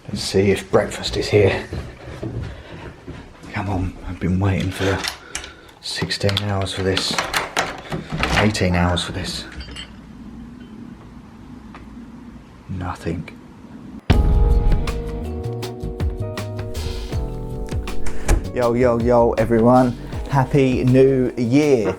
Let's see if breakfast is here. Come on, I've been waiting for 16 hours for this. 18 hours for this. Nothing. Yo, yo, yo, everyone. Happy New Year.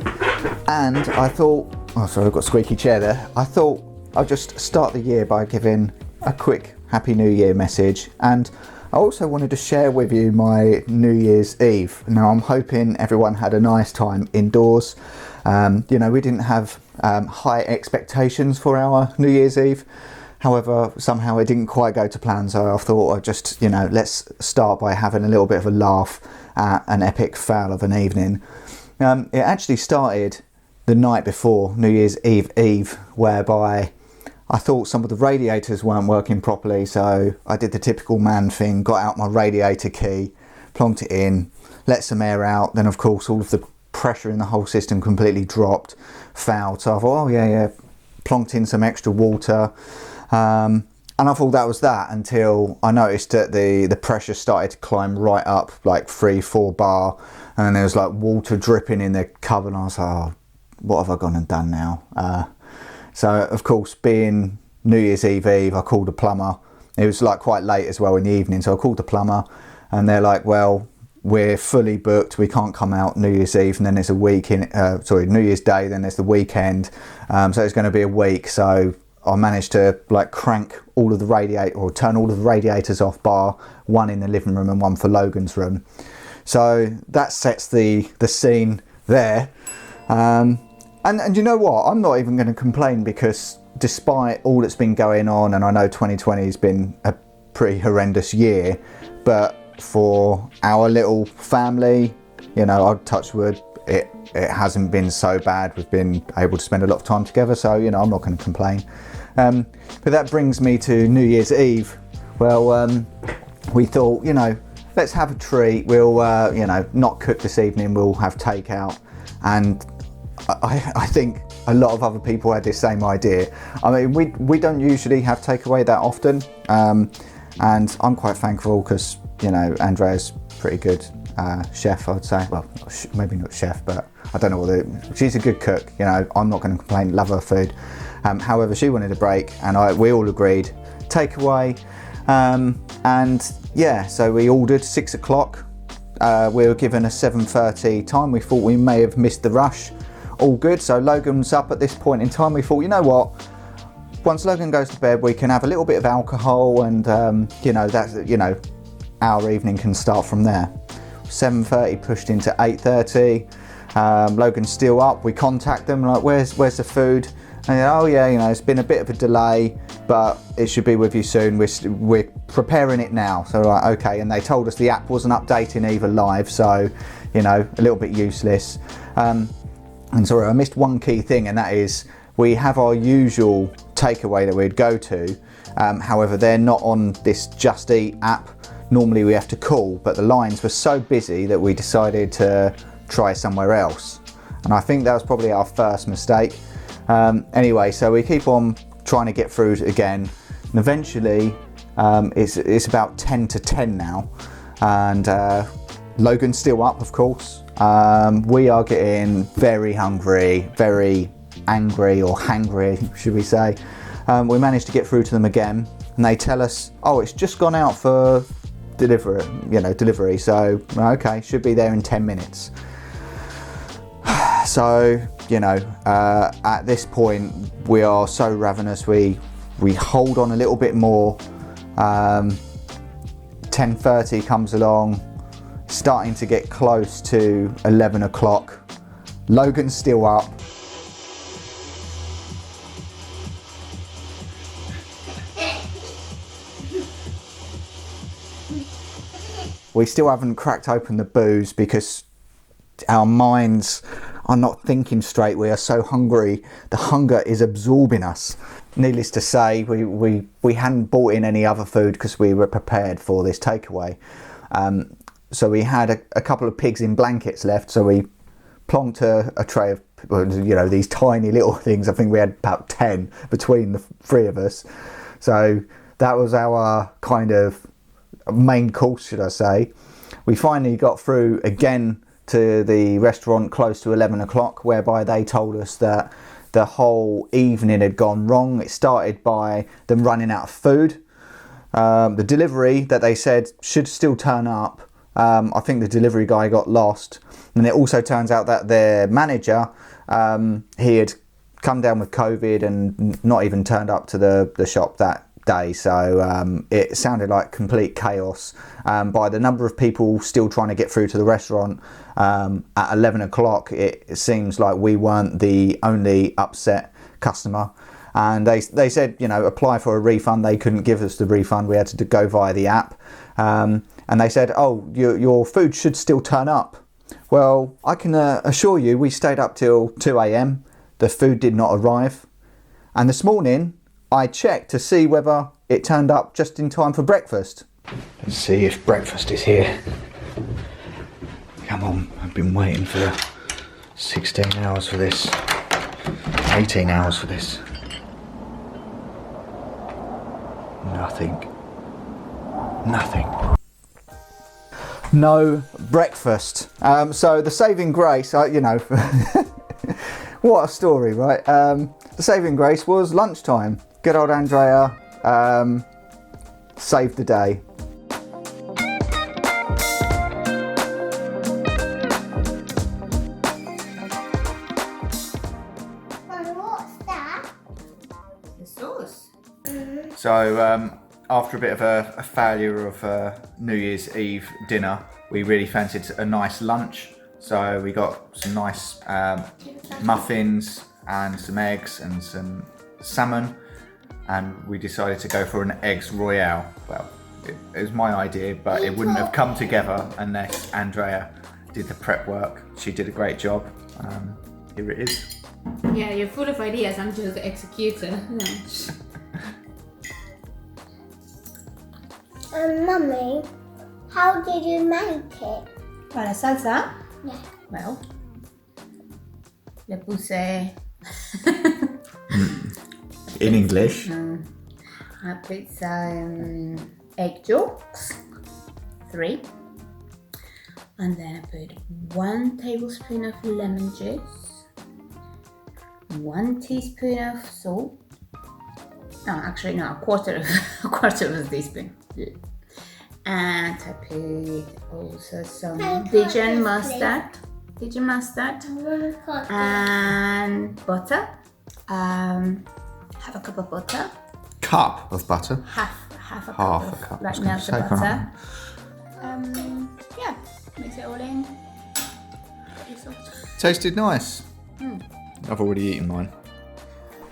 And I thought, oh sorry, I've got a squeaky chair there. I thought I'll just start the year by giving a quick Happy New Year message. And I also wanted to share with you my New Year's Eve. Now I'm hoping everyone had a nice time indoors. You know, we didn't have high expectations for our New Year's Eve. However, somehow it didn't quite go to plan, so I thought I'd just, you know, let's start by having a little bit of a laugh at an epic fail of an evening. It actually started the night before New Year's Eve, whereby I thought some of the radiators weren't working properly, so I did the typical man thing, got out my radiator key, plonked it in, let some air out, then of course all of the pressure in the whole system completely dropped, fouled, so I thought, oh yeah, plonked in some extra water. And I thought that was that until I noticed that the pressure started to climb right up like 3-4 bar, and then there was like water dripping in the cupboard, and I was like, oh, what have I gone and done now? So of course, being New Year's Eve, I called a plumber. It was like quite late as well in the evening, so I called the plumber and they're like, well, we're fully booked, we can't come out New Year's Eve, and then there's a week in, New Year's Day, then there's the weekend, so it's going to be a week. So I managed to like crank all of the turn all of the radiators off, bar one in the living room and one for Logan's room. So that sets the scene there. And you know what? I'm not even going to complain, because despite all that's been going on, and I know 2020 has been a pretty horrendous year, but for our little family, you know, I'd touch wood, it hasn't been so bad. We've been able to spend a lot of time together, so you know, I'm not going to complain. But that brings me to New Year's Eve. Well, we thought, you know, let's have a treat. We'll you know, not cook this evening, we'll have takeout. And I think a lot of other people had this same idea. I mean, we don't usually have takeaway that often, and I'm quite thankful because, you know, Andrea's pretty good chef, I would say. Well, maybe not chef, but I don't know she's a good cook. You know, I'm not going to complain. Love her food. However, she wanted a break, and we all agreed takeaway. And yeah, so we ordered 6 o'clock. We were given a 7:30 time. We thought we may have missed the rush. All good. So Logan's up at this point in time. We thought, you know what? Once Logan goes to bed, we can have a little bit of alcohol, and you know, that's, you know, our evening can start from there. 7:30 pushed into 8:30. Logan's still up. We contact them like, where's the food? And oh yeah, you know, it's been a bit of a delay, but it should be with you soon. We're preparing it now. So like, okay. And they told us the app wasn't updating either live, so you know, a little bit useless. And sorry, I missed one key thing, and that is we have our usual takeaway that we'd go to. However, they're not on this Just Eat app. Normally we have to call, but the lines were so busy that we decided to try somewhere else. And I think that was probably our first mistake. Anyway, so we keep on trying to get through again. And eventually, it's about 10 to 10 now. And Logan's still up, of course. We are getting very hungry, very angry, or hangry, should we say. We managed to get through to them again, and they tell us, oh, it's just gone out for delivery, so okay, should be there in 10 minutes. So, you know, at this point we are so ravenous, we hold on a little bit more. 10:30 comes along, starting to get close to 11 o'clock. Logan's still up. We still haven't cracked open the booze because our minds are not thinking straight. We are so hungry. The hunger is absorbing us. Needless to say, we hadn't bought in any other food because we were prepared for this takeaway. So we had a couple of pigs in blankets left. So we plonked a tray of, you know, these tiny little things. I think we had about 10 between the three of us. So that was our kind of main course, should I say. We finally got through again to the restaurant close to 11 o'clock, whereby they told us that the whole evening had gone wrong. It started by them running out of food. The delivery that they said should still turn up, I think the delivery guy got lost. And it also turns out that their manager, he had come down with COVID and not even turned up to the shop that day. So it sounded like complete chaos. By the number of people still trying to get through to the restaurant at 11 o'clock, it seems like we weren't the only upset customer. And they said, you know, apply for a refund. They couldn't give us the refund. We had to go via the app. And they said, oh, your food should still turn up. Well, I can assure you, we stayed up till 2 a.m. The food did not arrive. And this morning, I checked to see whether it turned up just in time for breakfast. Let's see if breakfast is here. Come on, I've been waiting for 16 hours for this. 18 hours for this. Nothing. No breakfast. So the saving grace, you know, what a story, right? The saving grace was lunchtime. Good old Andrea saved the day. What's that? The sauce. So after a bit of a failure of New Year's Eve dinner, we really fancied a nice lunch. So we got some nice muffins and some eggs and some salmon, and we decided to go for an eggs royale. Well, it was my idea, but it wouldn't have come together unless Andrea did the prep work. She did a great job. Here it is. Yeah, you're full of ideas. I'm just the executor. Lunch. Mummy, how did you make it? Para salsa. Yeah. Well, le puse. In English. I put some egg yolks, 3, and then I put 1 tablespoon of lemon juice, 1 teaspoon of salt. No, actually no, a quarter of a teaspoon. Yeah. And I put also some Dijon mustard, and butter. Half a cup of butter. Cup of butter. Half a cup. Like melted butter. Yeah, mix it all in. Tasted nice. I've already eaten mine.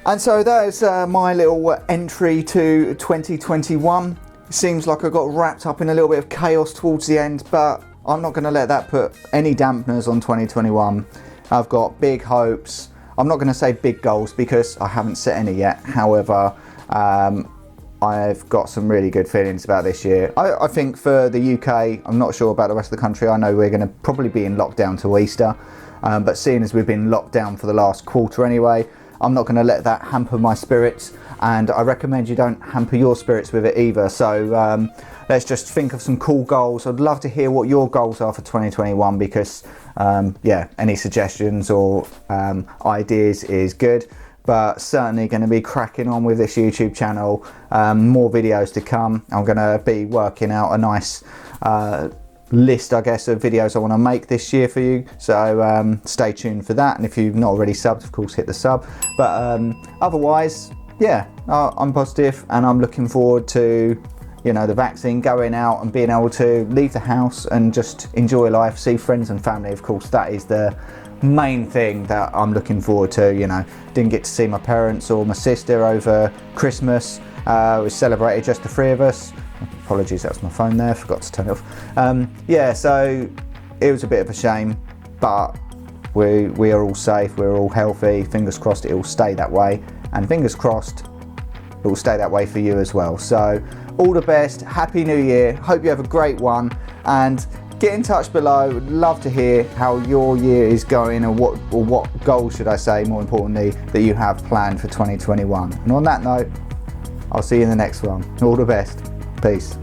And so that is my little entry to 2021. It seems like I got wrapped up in a little bit of chaos towards the end, but I'm not going to let that put any dampeners on 2021. I've got big hopes. I'm not going to say big goals because I haven't set any yet. However, I've got some really good feelings about this year. I think for the UK, I'm not sure about the rest of the country. I know we're going to probably be in lockdown till Easter, but seeing as we've been locked down for the last quarter anyway, I'm not going to let that hamper my spirits, and I recommend you don't hamper your spirits with it either. So let's just think of some cool goals. I'd love to hear what your goals are for 2021 because yeah, any suggestions or ideas is good. But certainly going to be cracking on with this YouTube channel. More videos to come. I'm going to be working out a nice list, I guess, of videos I want to make this year for you. So stay tuned for that. And if you've not already subbed, of course, hit the sub. But otherwise, yeah, I'm positive and I'm looking forward to, you know, the vaccine, going out and being able to leave the house and just enjoy life, see friends and family. Of course, that is the main thing that I'm looking forward to. You know, didn't get to see my parents or my sister over Christmas. We celebrated just the 3 of us. Apologies, that's my phone there, forgot to turn it off. Yeah, so it was a bit of a shame, but we are all safe, we're all healthy. Fingers crossed it will stay that way, and fingers crossed it will stay that way for you as well. So all the best, happy new year, hope you have a great one, and get in touch below. Would love to hear how your year is going, or what goals, should I say, more importantly, that you have planned for 2021. And on that note, I'll see you in the next one. All the best. Peace.